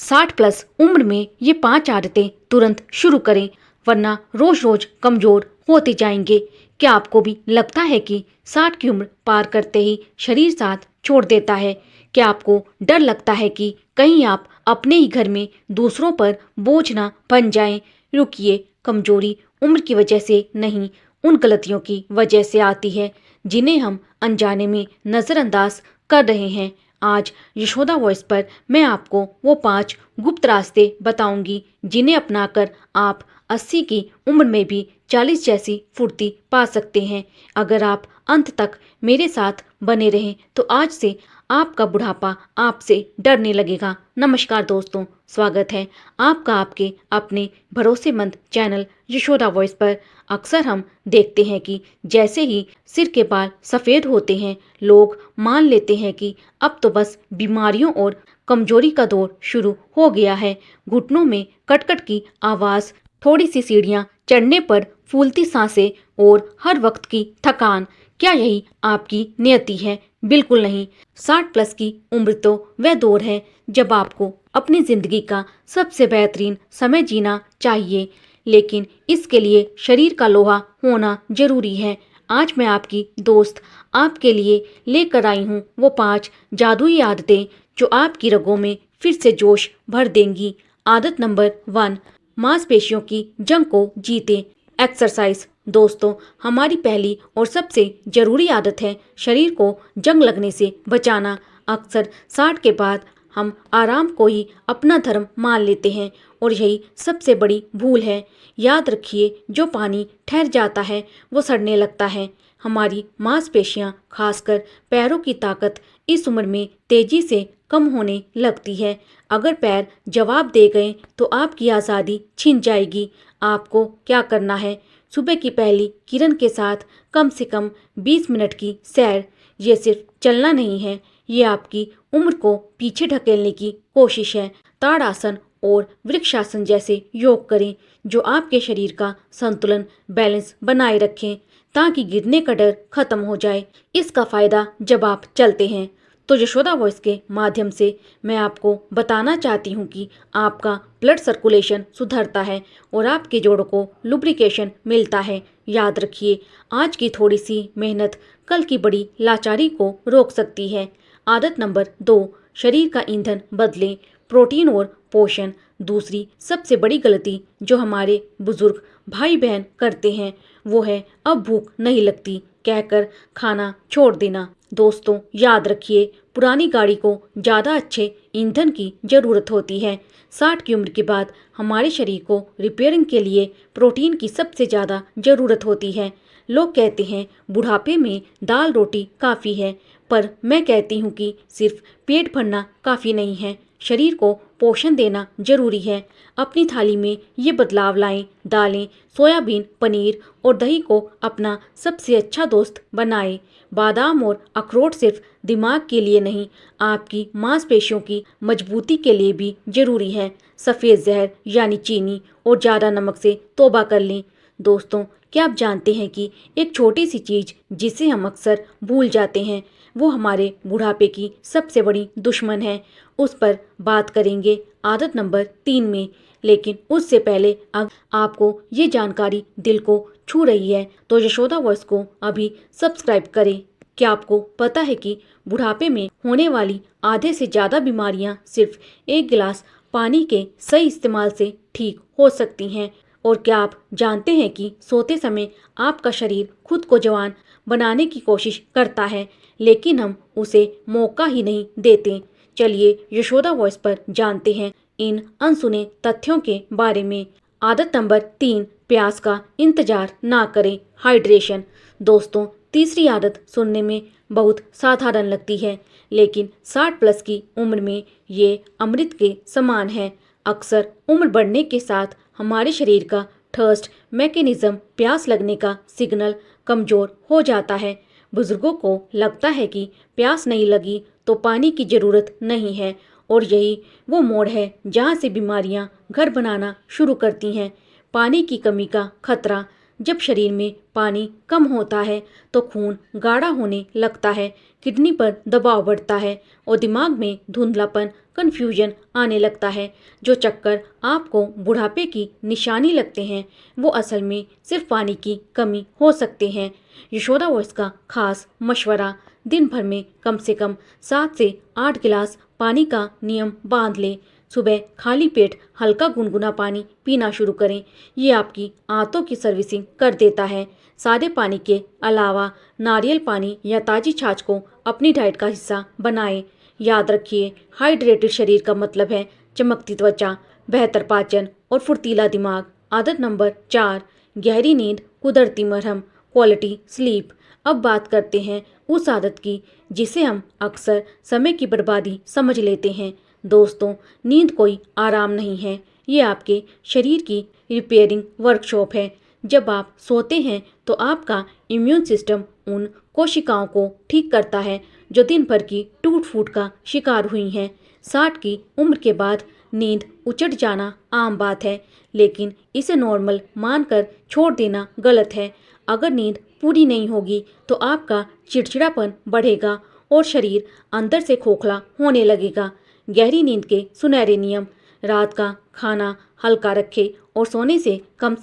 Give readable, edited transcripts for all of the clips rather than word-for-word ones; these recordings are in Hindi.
60 प्लस उम्र में ये 5 आदतें तुरंत शुरू करें, वरना रोज रोज कमजोर होते जाएंगे। क्या आपको भी लगता है कि 60 की उम्र पार करते ही शरीर साथ छोड़ देता है? क्या आपको डर लगता है कि कहीं आप अपने ही घर में दूसरों पर बोझ ना बन जाएं? रुकिए, कमजोरी उम्र की वजह से नहीं, उन गलतियों की वजह से आती है जिन्हें हम अनजाने में नज़रअंदाज कर रहे हैं। आज यशोदा वॉइस पर मैं आपको वो 5 गुप्त रास्ते बताऊंगी जिन्हें अपनाकर आप 80 की उम्र में भी 40 जैसी फुर्ती पा सकते हैं। अगर आप अंत तक मेरे साथ बने रहें तो आज से आपका बुढ़ापा आपसे डरने लगेगा। नमस्कार दोस्तों, स्वागत है आपका आपके अपने भरोसेमंद चैनल यशोदा वॉइस पर। अक्सर हम देखते हैं कि जैसे ही सिर के बाल सफ़ेद होते हैं, लोग मान लेते हैं कि अब तो बस बीमारियों और कमजोरी का दौर शुरू हो गया है। घुटनों में कटकट की आवाज़, थोड़ी सी सीढ़ियाँ चढ़ने पर फूलती सांसें और हर वक्त की थकान, क्या यही आपकी नियति है? बिल्कुल नहीं। 60 प्लस की उम्र तो वह दौर है जब आपको अपनी ज़िंदगी का सबसे बेहतरीन समय जीना चाहिए, लेकिन इसके लिए शरीर का लोहा होना जरूरी है। आज मैं आपकी दोस्त आपके लिए लेकर आई हूँ वो 5 जादुई आदतें जो आपकी रगों में फिर से जोश भर देंगी। आदत नंबर 1, मांसपेशियों की जंग को जीते, एक्सरसाइज। दोस्तों, हमारी पहली और सबसे जरूरी आदत है शरीर को जंग लगने से बचाना। अक्सर 60 के बाद हम आराम को ही अपना धर्म मान लेते हैं और यही सबसे बड़ी भूल है। याद रखिए, जो पानी ठहर जाता है वो सड़ने लगता है। हमारी मांसपेशियां, खासकर पैरों की ताकत इस उम्र में तेजी से कम होने लगती है। अगर पैर जवाब दे गए तो आपकी आज़ादी छिन जाएगी। आपको क्या करना है? सुबह की पहली किरण के साथ कम से कम 20 मिनट की सैर। ये सिर्फ चलना नहीं है, ये आपकी उम्र को पीछे ढकेलने की कोशिश है। ताड़ासन और वृक्षासन जैसे योग करें जो आपके शरीर का संतुलन, बैलेंस बनाए रखें ताकि गिरने का डर खत्म हो जाए। इसका फायदा जब आप चलते हैं तो यशोदा वॉइस के माध्यम से मैं आपको बताना चाहती हूँ कि आपका ब्लड सर्कुलेशन सुधरता है और आपके जोड़ों को लुब्रिकेशन मिलता है। याद रखिए, आज की थोड़ी सी मेहनत कल की बड़ी लाचारी को रोक सकती है। आदत नंबर 2, शरीर का ईंधन बदलें, प्रोटीन और पोषण। दूसरी सबसे बड़ी गलती जो हमारे बुजुर्ग भाई बहन करते हैं वो है अब भूख नहीं लगती कहकर खाना छोड़ देना। दोस्तों, याद रखिए, पुरानी गाड़ी को ज़्यादा अच्छे ईंधन की ज़रूरत होती है। 60 की उम्र के बाद हमारे शरीर को रिपेयरिंग के लिए प्रोटीन की सबसे ज़्यादा ज़रूरत होती है। लोग कहते हैं बुढ़ापे में दाल रोटी काफ़ी है, पर मैं कहती हूँ कि सिर्फ पेट भरना काफ़ी नहीं है, शरीर को पोषण देना जरूरी है। अपनी थाली में ये बदलाव लाएं, दालें, सोयाबीन, पनीर और दही को अपना सबसे अच्छा दोस्त बनाएं। बादाम और अखरोट सिर्फ दिमाग के लिए नहीं, आपकी मांसपेशियों की मजबूती के लिए भी जरूरी है। सफ़ेद जहर यानी चीनी और ज़्यादा नमक से तौबा कर लें। दोस्तों, क्या आप जानते हैं कि एक छोटी सी चीज़ जिसे हम अक्सर भूल जाते हैं वो हमारे बुढ़ापे की सबसे बड़ी दुश्मन है? उस पर बात करेंगे आदत नंबर 3 में। लेकिन उससे पहले अगर आपको ये जानकारी दिल को छू रही है तो यशोदा वॉइस को अभी सब्सक्राइब करें। क्या आपको पता है कि बुढ़ापे में होने वाली आधे से ज़्यादा बीमारियां सिर्फ एक गिलास पानी के सही इस्तेमाल से ठीक हो सकती हैं? और क्या आप जानते हैं कि सोते समय आपका शरीर खुद को जवान बनाने की कोशिश करता है, लेकिन हम उसे मौका ही नहीं देते। चलिए यशोदा वॉइस पर जानते हैं इन अनसुने तथ्यों के बारे में। आदत नंबर 3, प्यास का इंतजार ना करें, हाइड्रेशन। दोस्तों, तीसरी आदत सुनने में बहुत साधारण लगती है, लेकिन 60 प्लस की उम्र में ये अमृत के समान है। अक्सर उम्र बढ़ने के साथ हमारे शरीर का थर्स्ट मैकेनिज्म, प्यास लगने का सिग्नल कमज़ोर हो जाता है। बुजुर्गों को लगता है कि प्यास नहीं लगी तो पानी की ज़रूरत नहीं है, और यही वो मोड़ है जहाँ से बीमारियाँ घर बनाना शुरू करती हैं। पानी की कमी का खतरा। जब शरीर में पानी कम होता है तो खून गाढ़ा होने लगता है, किडनी पर दबाव बढ़ता है और दिमाग में धुंधलापन, कन्फ्यूजन आने लगता है। जो चक्कर आपको बुढ़ापे की निशानी लगते हैं वो असल में सिर्फ पानी की कमी हो सकते हैं। यशोदा वॉइस का खास मशवरा, दिन भर में कम से कम 7 से 8 गिलास पानी का नियम बांध लें। सुबह खाली पेट हल्का गुनगुना पानी पीना शुरू करें। ये आपकी आंतों की सर्विसिंग कर देता है। सादे पानी के अलावा नारियल पानी या ताज़ी छाछ को अपनी डाइट का हिस्सा बनाएं। याद रखिए, हाइड्रेटेड शरीर का मतलब है चमकती त्वचा, बेहतर पाचन और फुर्तीला दिमाग। आदत नंबर 4, गहरी नींद कुदरती मरहम, क्वालिटी स्लीप। अब बात करते हैं उस आदत की जिसे हम अक्सर समय की बर्बादी समझ लेते हैं। दोस्तों, नींद कोई आराम नहीं है, ये आपके शरीर की रिपेयरिंग वर्कशॉप है। जब आप सोते हैं तो आपका इम्यून सिस्टम उन कोशिकाओं को ठीक करता है जो दिन भर की टूट फूट का शिकार हुई हैं। 60 की उम्र के बाद नींद उचट जाना आम बात है, लेकिन इसे नॉर्मल मानकर छोड़ देना गलत है। अगर नींद पूरी नहीं होगी तो आपका चिड़चिड़ापन बढ़ेगा और शरीर अंदर से खोखला होने लगेगा। गहरी नींद के सुनहरे नियम: रात का खाना हल्का रखें और सोने से कम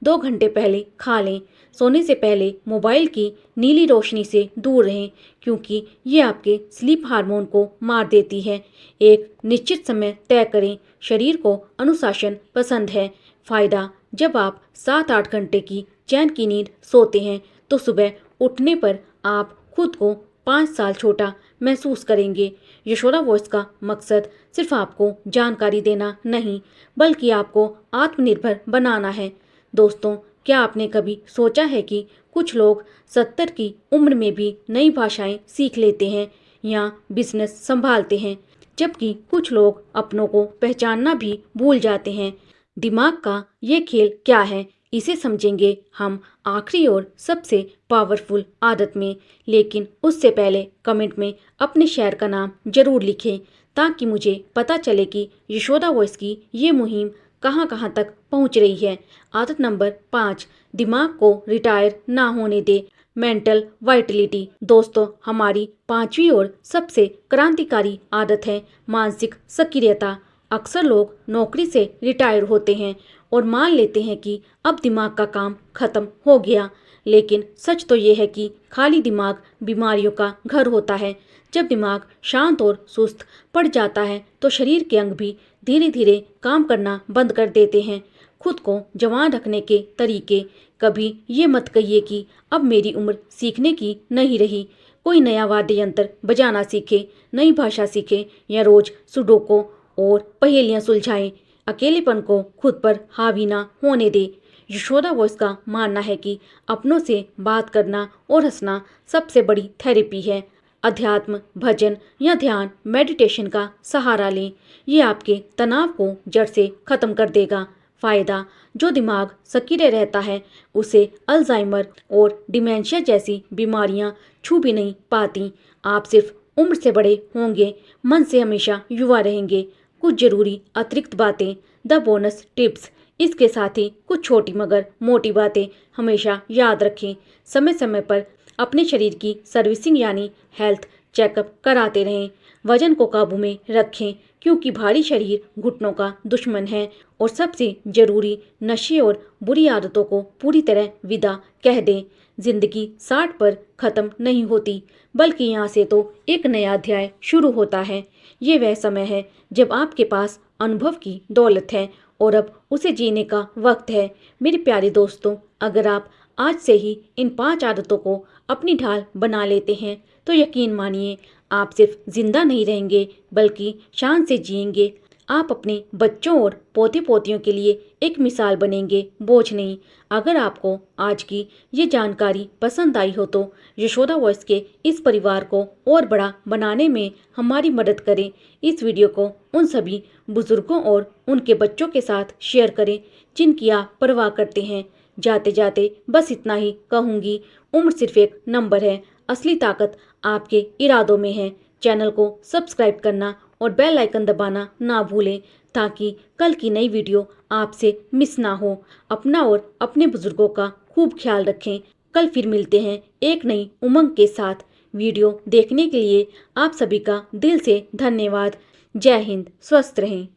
2 घंटे पहले खा लें। सोने से पहले मोबाइल की नीली रोशनी से दूर रहें क्योंकि ये आपके स्लीप हार्मोन को मार देती है। एक निश्चित समय तय करें। शरीर को अनुशासन पसंद है। फ़ायदा: जब आप 7-8 घंटे की चैन की नींद सोते हैं तो सुबह उठने पर आप खुद को 5 साल छोटा महसूस करेंगे। यशोदा वॉइस का मकसद सिर्फ आपको जानकारी देना नहीं, बल्कि आपको आत्मनिर्भर बनाना है। दोस्तों, क्या आपने कभी सोचा है कि कुछ लोग 70 की उम्र में भी नई भाषाएं सीख लेते हैं या बिजनेस संभालते हैं, जबकि कुछ लोग अपनों को पहचानना भी भूल जाते हैं। दिमाग का ये खेल क्या है, इसे समझेंगे हम आखिरी और सबसे पावरफुल आदत में। लेकिन उससे पहले कमेंट में अपने शहर का नाम जरूर लिखें ताकि मुझे पता चले कि यशोदा वॉइस की ये मुहिम कहाँ कहाँ तक पहुँच रही है। आदत नंबर 5, दिमाग को रिटायर ना होने दे, मेंटल वाइटलिटी। दोस्तों, हमारी 5वीं और सबसे क्रांतिकारी आदत है मानसिक सक्रियता। अक्सर लोग नौकरी से रिटायर होते हैं और मान लेते हैं कि अब दिमाग का काम खत्म हो गया, लेकिन सच तो ये है कि खाली दिमाग बीमारियों का घर होता है। जब दिमाग शांत और सुस्त पड़ जाता है तो शरीर के अंग भी धीरे धीरे काम करना बंद कर देते हैं। खुद को जवान रखने के तरीके: कभी ये मत कहिए कि अब मेरी उम्र सीखने की नहीं रही। कोई नया वाद्य यंत्र बजाना सीखे, नई भाषा सीखे या रोज सुडोको और पहेलियां सुलझाएं। अकेलेपन को खुद पर हावी ना होने दे। यशोदा वॉइस का मानना है कि अपनों से बात करना और हंसना सबसे बड़ी थेरेपी है। अध्यात्म, भजन या ध्यान, मेडिटेशन का सहारा लें। ये आपके तनाव को जड़ से खत्म कर देगा। फ़ायदा: जो दिमाग सक्रिय रहता है उसे अल्जाइमर और डिमेंशिया जैसी बीमारियां छू भी नहीं पाती। आप सिर्फ उम्र से बड़े होंगे, मन से हमेशा युवा रहेंगे। कुछ जरूरी अतिरिक्त बातें, द बोनस टिप्स। इसके साथ ही कुछ छोटी मगर मोटी बातें हमेशा याद रखें। समय समय पर अपने शरीर की सर्विसिंग यानी हेल्थ चेकअप कराते रहें। वजन को काबू में रखें क्योंकि भारी शरीर घुटनों का दुश्मन है। और सबसे जरूरी, नशे और बुरी आदतों को पूरी तरह विदा कह दें। जिंदगी 60 पर ख़त्म नहीं होती, बल्कि यहाँ से तो एक नया अध्याय शुरू होता है। ये वह समय है जब आपके पास अनुभव की दौलत है और अब उसे जीने का वक्त है। मेरे प्यारे दोस्तों, अगर आप आज से ही इन 5 आदतों को अपनी ढाल बना लेते हैं तो यकीन मानिए आप सिर्फ जिंदा नहीं रहेंगे बल्कि शान से जिएंगे। आप अपने बच्चों और पोते पोतियों के लिए एक मिसाल बनेंगे, बोझ नहीं। अगर आपको आज की ये जानकारी पसंद आई हो तो यशोदा वॉइस के इस परिवार को और बड़ा बनाने में हमारी मदद करें। इस वीडियो को उन सभी बुजुर्गों और उनके बच्चों के साथ शेयर करें जिनकी आप परवाह करते हैं। जाते जाते बस इतना ही कहूँगी, उम्र सिर्फ एक नंबर है, असली ताकत आपके इरादों में है। चैनल को सब्सक्राइब करना और बेल आइकन दबाना ना भूलें ताकि कल की नई वीडियो आपसे मिस ना हो। अपना और अपने बुजुर्गों का खूब ख्याल रखें। कल फिर मिलते हैं एक नई उमंग के साथ। वीडियो देखने के लिए आप सभी का दिल से धन्यवाद। जय हिंद, स्वस्थ रहें।